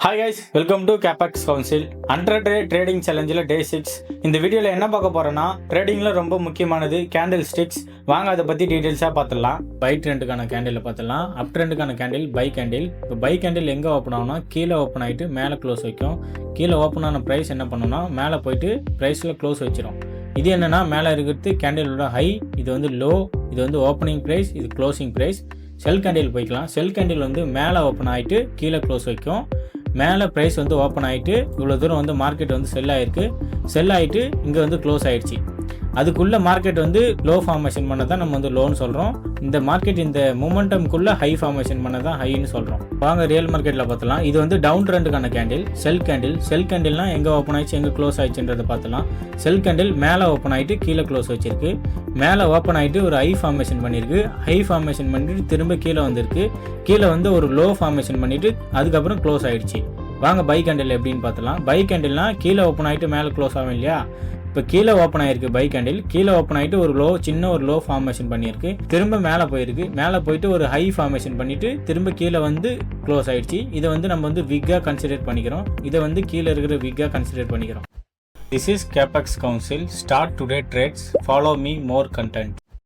Hi guys, welcome to கேபாக்ஸ் council. Under day trading சேலஞ்சில் day 6. இந்த வீடியோவில் என்ன பார்க்க போகிறோன்னா, ட்ரேடிங்கில் ரொம்ப முக்கியமானது கேண்டில் ஸ்டிக்ஸ். வாங்க அதை பற்றி டீட்டெயில்ஸாக பார்த்துடலாம். பை ட்ரெண்டுக்கான கேண்டில் பார்த்துடலாம். அப் ட்ரெண்டுக்கான கேண்டில் பை கேண்டில். இப்போ பை கேண்டில் எங்கே ஓப்பன் ஆகும்னா, கீழே ஓப்பன் ஆகிட்டு மேலே க்ளோஸ் வைக்கும். கீழே ஓப்பன் ஆன ப்ரைஸ் என்ன பண்ணணும்னா, மேலே போயிட்டு ப்ரைஸில் க்ளோஸ் வச்சிடும். இது என்னென்னா, மேலே இருக்கிறது கேண்டிலோட ஹை, இது வந்து லோ, இது வந்து ஓப்பனிங் ப்ரைஸ், இது க்ளோசிங் ப்ரைஸ். செல் கேண்டில் போய்க்கலாம். செல் கேண்டில் வந்து மேலே ஓப்பன் ஆகிட்டு கீழே க்ளோஸ் வைக்கும். மேலே ப்ரைஸ் வந்து ஓப்பன் ஆகிட்டு இவ்வளோ தூரம் வந்து மார்க்கெட் வந்து செல் ஆகிருக்கு. செல் ஆகிட்டு இங்கே வந்து க்ளோஸ் ஆகிடுச்சு. அதுக்குள்ளே மார்க்கெட் வந்து லோ ஃபார்மேஷன் பண்ண தான் நம்ம வந்து லோன்னு சொல்கிறோம். இந்த மார்க்கெட் இந்த மூமெண்டம்குள்ளே ஹை ஃபார்மேஷன் பண்ண தான் ஹைன்னு சொல்கிறோம். வாங்க ரியல் மார்க்கெட்டில் பார்த்துலாம். இது வந்து டவுன் ட்ரெண்டுக்கான கேண்டில், செல் கேண்டில். செல் கேண்டில்னால் எங்கே ஓப்பன் ஆகிடுச்சு, எங்கே க்ளோஸ் ஆகிடுச்சுன்றதை பார்த்துலாம். செல் கேண்டில் மேலே ஓப்பன் ஆகிட்டு கீழே க்ளோஸ் வச்சிருக்கு. மேலே ஓப்பன் ஆகிட்டு ஒரு ஹை ஃபார்மேஷன் பண்ணியிருக்கு. ஹை ஃபார்மேஷன் பண்ணிட்டு திரும்ப கீழே வந்திருக்கு. கீழே வந்து ஒரு லோ ஃபார்மேஷன் பண்ணிவிட்டு அதுக்கப்புறம் க்ளோஸ் ஆகிடுச்சு. வாங்க பை கேண்டில் எப்படின்னு பார்த்துலாம். பை கேண்டில்னால் கீழே ஓப்பன் ஆகிட்டு மேலே க்ளோஸ் ஆகும் இல்லையா. இப்போ கீழே ஓப்பன் ஆகிருக்கு பை கேண்டில். கீழே ஓப்பன் ஆகிட்டு ஒரு சின்ன ஒரு லோ ஃபார்மேஷன் பண்ணியிருக்கு. திரும்ப மேலே போயிருக்கு. மேலே போயிட்டு ஒரு ஹை ஃபார்மேஷன் பண்ணிவிட்டு திரும்ப கீழே வந்து க்ளோஸ் ஆகிடுச்சு. இதை வந்து நம்ம வந்து விக்காக கன்சிடர் பண்ணிக்கிறோம். இதை வந்து கீழே இருக்கிற விக்காக கன்சிடர் பண்ணிக்கிறோம். This is Capex Council. Start today trades. Follow me more content.